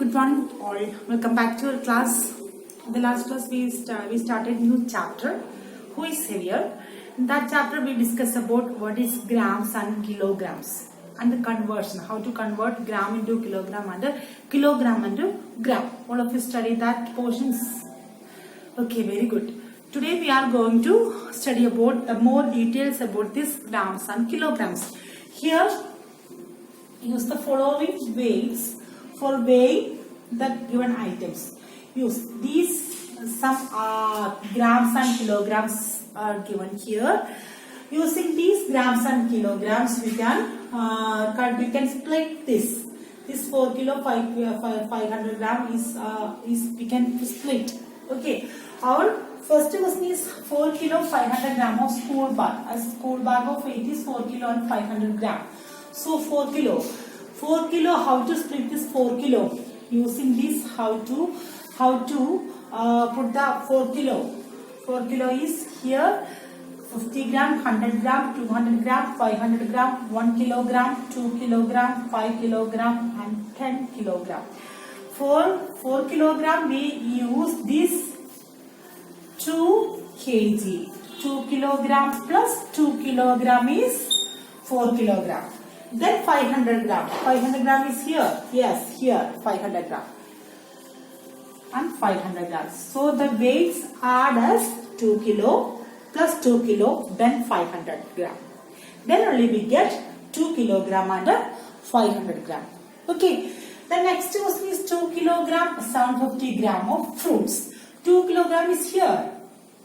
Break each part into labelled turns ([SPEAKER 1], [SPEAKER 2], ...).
[SPEAKER 1] Good morning all. Welcome back to our class. In the last class we started new chapter. Who is heavier? In that chapter we discussed about what is grams and kilograms and the conversion. How to convert gram into kilogram and kilogram into gram. All of you study that portions. Okay, very good. Today we are going to study about more details about this grams and kilograms. Here use the following weights for weighing the given items. Use these some grams and kilograms are given here. Using these grams and kilograms, we can split this. This 4 kilo 500 gram is we can split. Okay. Our first question is 4 kilo 500 gram of school bag. A school bag of weight is 4 kilo and 500 gram. So 4 kilo. 4 kilo, how to split this 4 kilo? Using this, how to put the 4 kilo. 4 kilo is here 50 gram, 100 gram, 200 gram, 500 gram, 1 kilogram, 2 kilogram, 5 kilogram and 10 kilogram. For 4 kilogram, we use this 2 kg. 2 kilogram plus 2 kilogram is 4 kilogram. Then 500 gram. 500 gram is here. Yes, here 500 gram. And 500 grams. So the weights add as 2 kilo plus 2 kilo then 500 gram. Then only we get 2 kilogram and 500 gram. Okay. The next question is 2 kilogram 750 gram of fruits. 2 kilogram is here.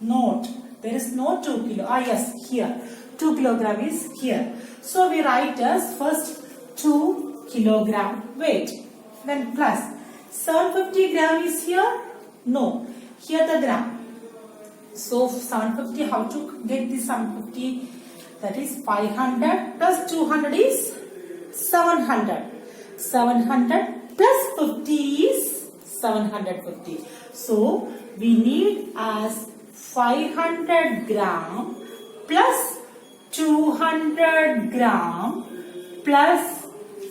[SPEAKER 1] Note. There is no 2 kilo. Yes, here. 2 kilogram is here. So we write as first 2 kilogram weight. Then plus 750 gram is here? No. Here the gram. So 750, how to get this 750? That is 500 plus 200 is 700. 700 plus 50 is 750. So we need as 500 gram plus 200 gram plus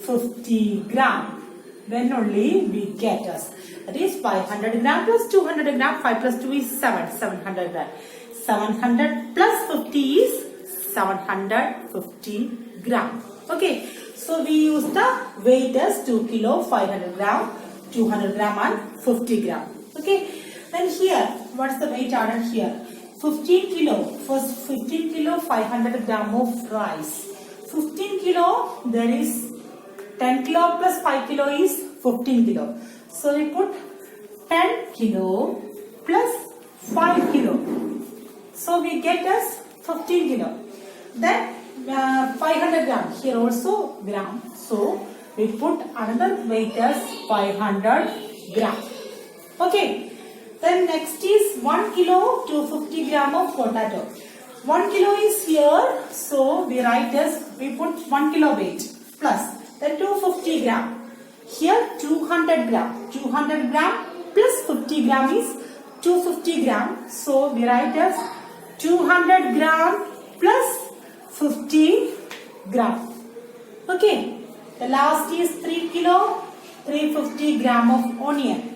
[SPEAKER 1] 50 gram. Then only we get us. That is 500 gram plus 200 gram. 5 plus 2 is 7. 700 gram. 700 plus 50 is 750 gram. Okay. So we use the weight as 2 kilo 500 gram, 200 gram and 50 gram. Okay. Then here, what's the weight added here? 15 kilo. First 15 kilo 500 gram of rice. 15 kilo, there is 10 kilo plus 5 kilo is 15 kilo. So we put 10 kilo plus 5 kilo. So we get as 15 kilo. Then 500 gram. Here also gram. So we put another weight as 500 gram. Okay. Then next is 1 kilo 250 gram of potato. 1 kilo is here. So we write as, we put 1 kilo weight plus then 250 gram. Here 200 gram. 200 gram plus 50 gram is 250 gram. So we write as 200 gram plus 50 gram. Okay. The last is 3 kilo 350 gram of onion.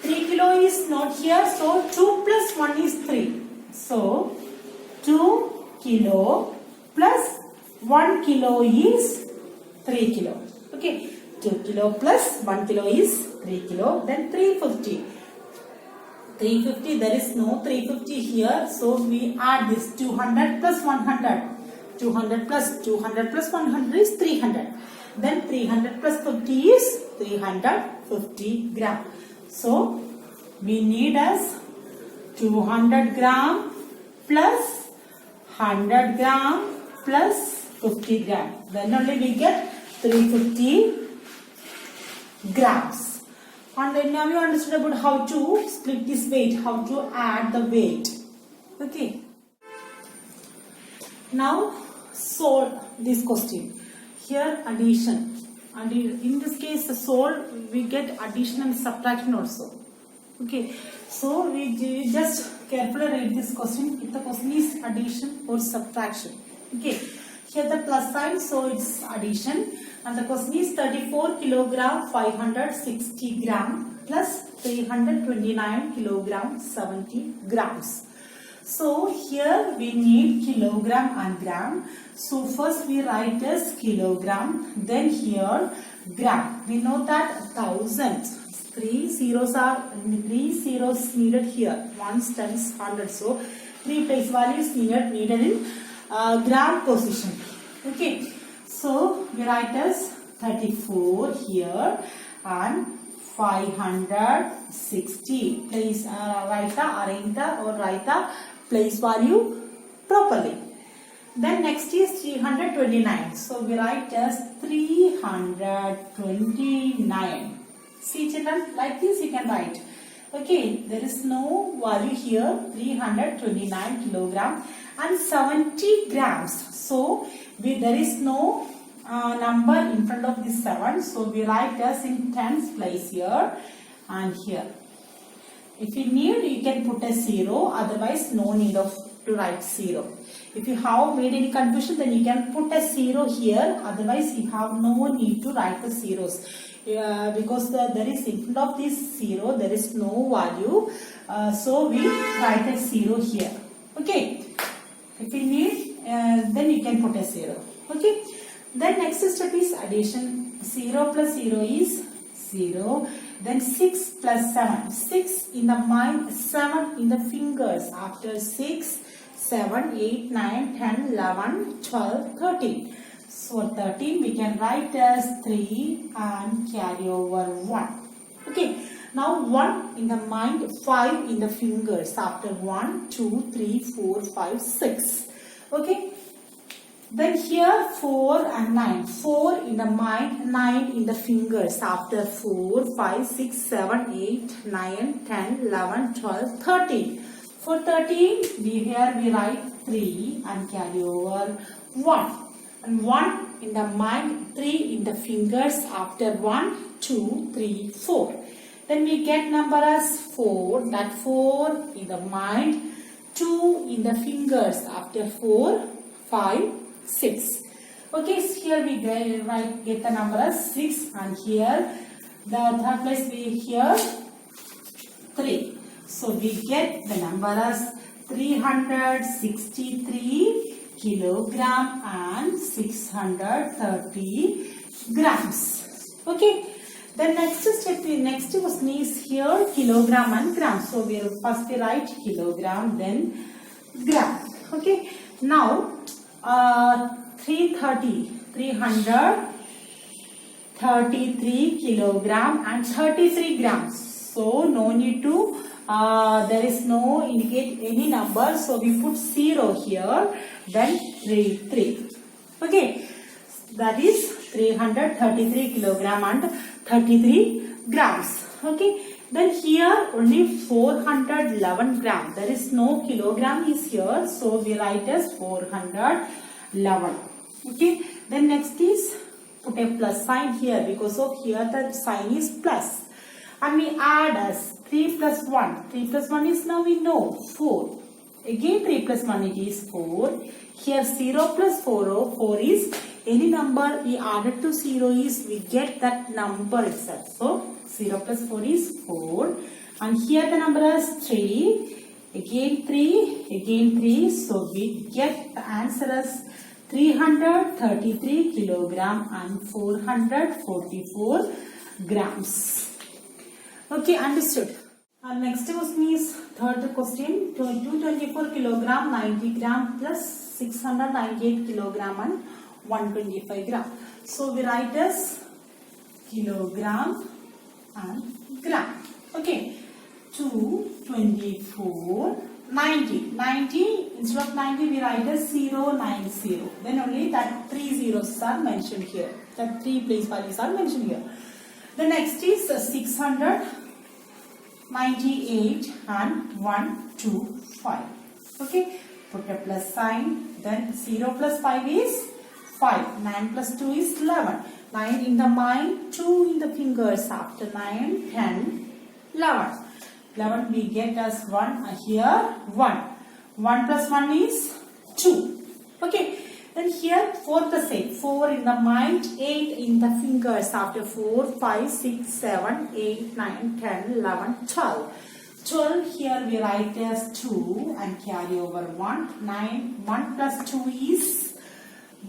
[SPEAKER 1] 3 kilo is not here. So 2 plus 1 is 3. So 2 kilo plus 1 kilo is 3 kilo. Okay. 2 kilo plus 1 kilo is 3 kilo. Then 350. 350, there is no 350 here. So we add this 200 plus 100. 200 plus 200 plus 100 is 300. Then 300 plus 50 is 350 gram. So we need as 200 gram plus 100 gram plus 50 gram. Then only we get 350 grams. And then now you understood about how to split this weight, how to add the weight. Okay. Now solve this question. Here addition. And in this case the solve we get addition and subtraction also. Okay. So we just carefully read this question. If the question is addition or subtraction. Okay. Here the plus sign, so it's addition. And the question is 34 kilogram 560 gram plus 329 kilogram 70 grams. So here we need kilogram and gram. So first we write as kilogram, then here gram. We know that 1000. Three zeros needed here. 1 times 100. So 3 place values needed in gram position. Okay. So we write as 34 here and 560. Please write the place value properly. Then next is 329. So we write as 329. See children, like this you can write. Okay, there is no value here. 329 kilogram and 70 grams. So there is no number in front of this 7. So we write as in tens place here and here. If you need, you can put a 0. Otherwise, no need to write 0. If you have made any confusion, then you can put a 0 here. Otherwise, you have no need to write the zeros. Because there is in front of this 0, there is no value. So we write a 0 here. Okay. If you need, then you can put a 0. Okay. Then next step is addition. 0 plus 0 is 0. Then 6 plus 7. 6 in the mind, 7 in the fingers. After 6, 7, 8, 9, 10, 11, 12, 13. So 13 we can write as 3 and carry over 1. Okay. Now 1 in the mind, 5 in the fingers. After 1, 2, 3, 4, 5, 6. Okay. Then here 4 and 9. 4 in the mind, 9 in the fingers. After 4, 5, 6, 7, 8, 9, 10, 11, 12, 13. For 13, we write 3 and carry over 1. And 1 in the mind, 3 in the fingers. After 1, 2, 3, 4. Then we get number as 4. That 4 in the mind, 2 in the fingers. After 4, 5, 6. Okay, so here we get the number as 6, and here the third place we here 3. So we get the number as 363 kilogram and 630 grams. Okay. The next question is here kilogram and gram. So we first write kilogram, then gram. Okay. Now 333 kilogram and 33 grams. So no need to there is no indicate any number. So we put 0 here, then 3. Okay, that is 333 kilogram and 33 grams. Okay, then here only 411 gram. There is no kilogram is here, so we write as 411. Okay, then next is put a plus sign here, because of here the sign is plus, and we add as 3 plus 1. 3 plus 1 is, now we know, 4. Again 3 plus 1 it is 4. Here 0 plus 4 is any number we added to 0 is we get that number itself. So 0 plus 4 is 4. And here the number is 3. Again 3. Again 3. So we get the answer as 333 kilogram and 444 grams. Okay, understood. Next question is third question. 224 kilogram, 90 gram plus 698 kilogram and 125 gram. So we write as kilogram and gram. Okay. 224, 90. Instead of 90 we write as 090. Then only that 3 zeros are mentioned here. That 3 place values are mentioned here. The next is 698 and 125. Okay. Put a plus sign. Then 0 plus 5 is 5. 9 plus 2 is 11. 9 in the mind, 2 in the fingers. After 9, 10, 11. 11 we get as 1 here 1. 1 plus 1 is 2. Okay. Then here 4 the same. 4 in the mind, 8 in the fingers. After 4, 5, 6, 7, 8, 9, 10, 11, 12. 12 here we write as 2 and carry over 1. 9, 1 plus 2 is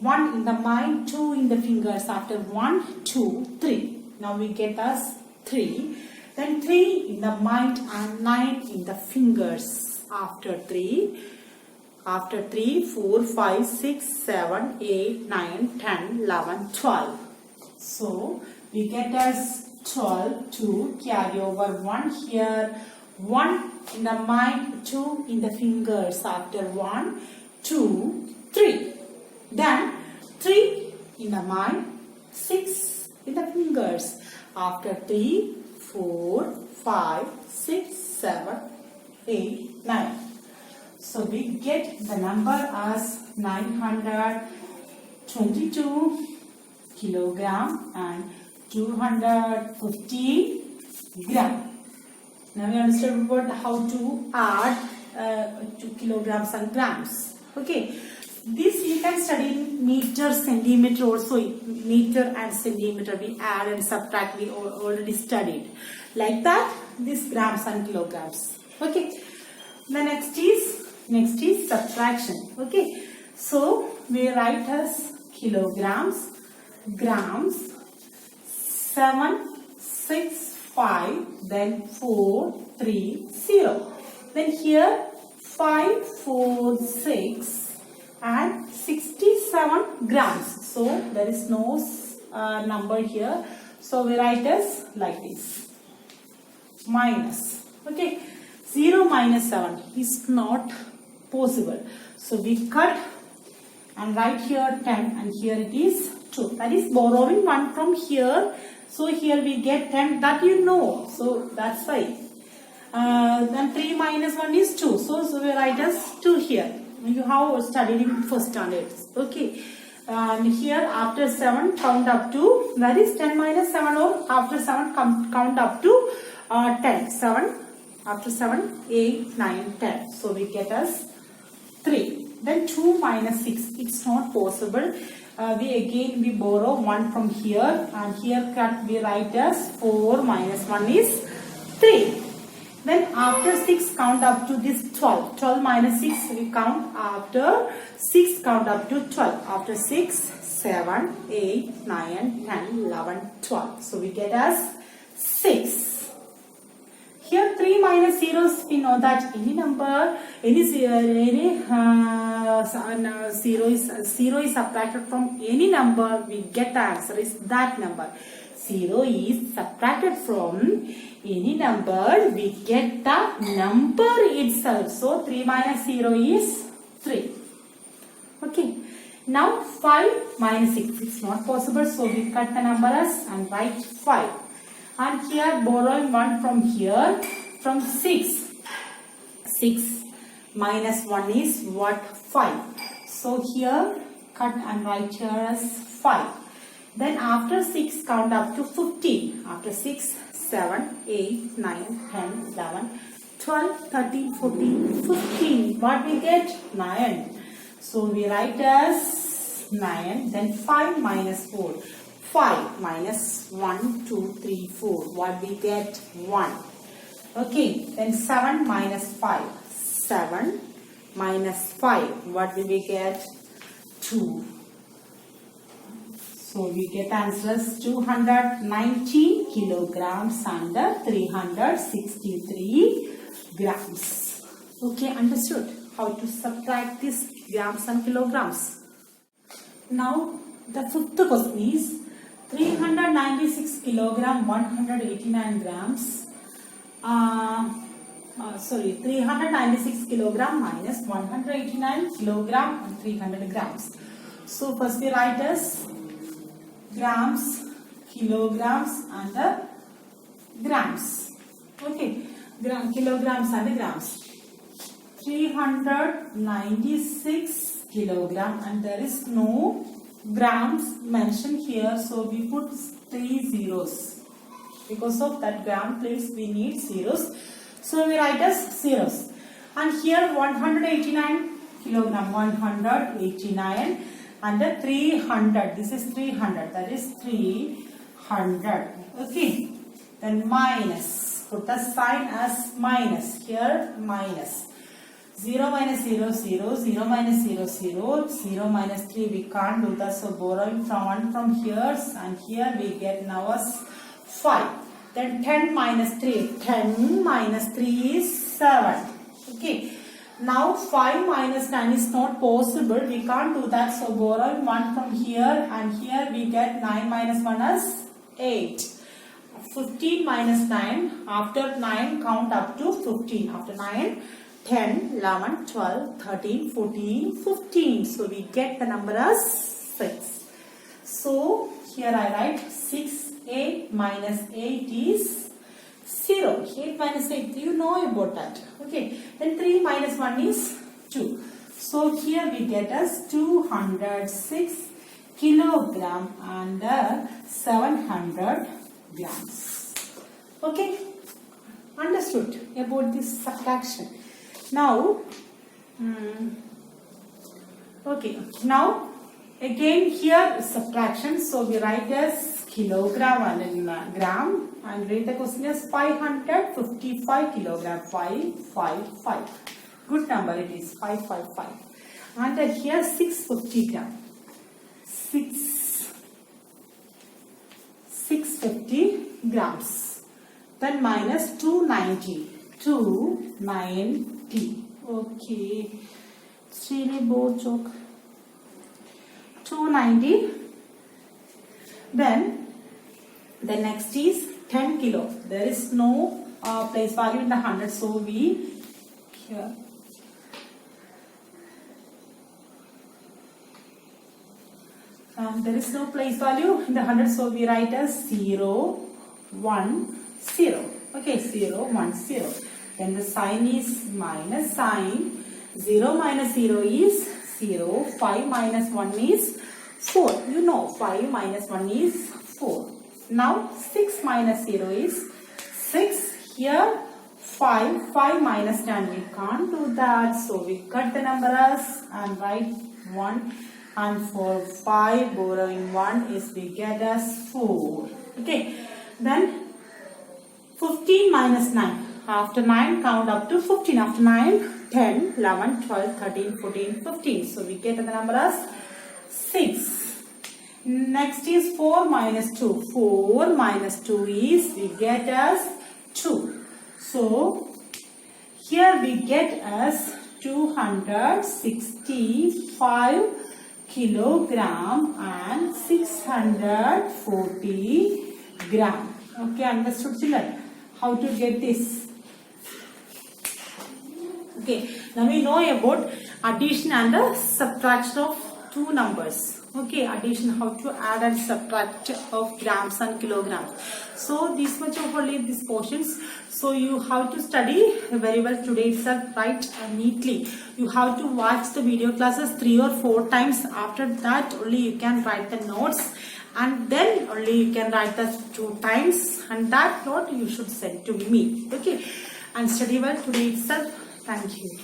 [SPEAKER 1] 1 in the mind, 2 in the fingers. After 1, 2, 3. Now we get as 3. Then 3 in the mind and 9 in the fingers. After 3, 4, 5, 6, 7, 8, 9, 10, 11, 12. So we get as 12, 2, carry over 1 here. 1 in the mind, 2 in the fingers. After 1, 2, 3. Then 3 in the mind, 6 in the fingers. After 3, 4, 5, 6, 7, 8, 9. So we get the number as 922 kilogram and 250 gram. Now we understood about how to add 2 kilograms and grams. Okay. This you can study in meter, centimeter also. Meter and centimeter we add and subtract, we already studied. Like that, this grams and kilograms. Okay. The next is subtraction. Okay. So we write as kilograms, grams, 7, 6, 5, then 4, 3, 0. Then here 5, 4, 6 and 67 grams. So there is no number here. So we write as like this. Minus. Okay. 0 minus 7 is not possible. So we cut and write here 10 and here it is 2. That is borrowing 1 from here. So here we get 10, that you know. So that's why. Then 3 minus 1 is 2. So we write as 2 here. You have studied in first standard. Okay. And here after 7 count up to, that is 10 minus 7, or after 7 count up to 10. 7. After 7, 8, 9, 10. So we get as 3. Then 2 minus 6. It's not possible. We borrow 1 from here, and here we write as 4 minus 1 is 3. Then after 6 count up to this 12. 12 minus 6 we count after 6 count up to 12. After 6, 7, 8, 9, 10, 11, 12. So we get as 6. Here 3 minus zeros, we know that any number, zero is subtracted from any number, we get the answer is that number. 0 is subtracted from any number, we get the number itself. So 3 minus 0 is 3. Okay. Now 5 minus 6, it's not possible. So we cut the numbers and write 5. And here borrowing 1 from here, from 6. 6 minus 1 is what? 5. So here cut and write here as 5. Then after 6 count up to 15. After 6, 7, 8, 9, 10, 11, 12, 13, 14, 15. What we get? 9. So we write as 9. Then 5 minus 4. 5 minus 1, 2, 3, 4. What we get? 1. Okay. Then 7 minus 5. 7 minus 5. What will we get? 2. So we get answers 290 kilograms and 363 grams. Okay, understood how to subtract these grams and kilograms. Now the fifth question is 396 kilogram 189 grams. 396 kilogram minus 189 kilogram and 300 grams. So first we write as grams, kilograms and the grams. Okay, kilograms and the grams. 396 kilogram and there is no grams mentioned here, so we put 3 zeros. Because of that gram place we need zeros, so we write as zeros. And here 189 kilogram, 189, and 300. This is 300. That is 300. Okay. Then minus. Put the sign as minus. Here minus. 0 minus 0, 0. 0 minus 0, 0. 0 minus 3. We can't do that. So borrowing from 1 from here. And here we get now as 5. Then 10 minus 3. 10 minus 3 is 7. Okay. Now 5 minus 9 is not possible. We can't do that. So borrowing 1 from here. And here we get 9 minus 1 as 8. 15 minus 9. After 9 count up to 15. After 9, 10, 11, 12, 13, 14, 15. So we get the number as 6. So here I write 6. 8 minus 8 is 0. 8 minus 8, you know about that. Okay. Then 3 minus 1 is 2. So here we get as 206 kilogram and 700 grams. Okay. Understood about this subtraction. Now, okay. Now, again here subtraction. So we write as kilogram and in gram. And read the question as 555 kilogram. 555. Good number it is. 555. And here 650 gram. 650 grams. Then minus 290. 290. Okay. It's really bored joke. 290. Then the next is 10 kilo. There is no place value in the 100. So we here. There is no place value in the 100. So we write as 0, 1, 0. Okay, 0, 1, 0. Then the sign is minus sign. 0 minus 0 is 0. 5 minus 1 is 4. You know 5 minus 1 is 4. Now 6 minus 0 is 6. Here 5. 5 minus 10. We can't do that. So we cut the numbers and write 1. And for 5 borrowing 1 is we get as 4. Okay. Then 15 minus 9. After 9 count up to 15. After 9, 10, 11, 12, 13, 14, 15. So we get the number as 6. Next is 4 minus 2. 4 minus 2 is we get as 2. So here we get as 265 kilogram and 640 gram. Okay, understood children? How to get this? Okay, now we know about addition and subtraction of two numbers. Okay, addition, how to add and subtract of grams and kilograms. So this much of only these portions. So you have to study very well today itself, right? Neatly. You have to watch the video classes 3 or 4 times. After that only you can write the notes. And then only you can write that 2 times. And that note you should send to me. Okay. And study well today itself. Thank you.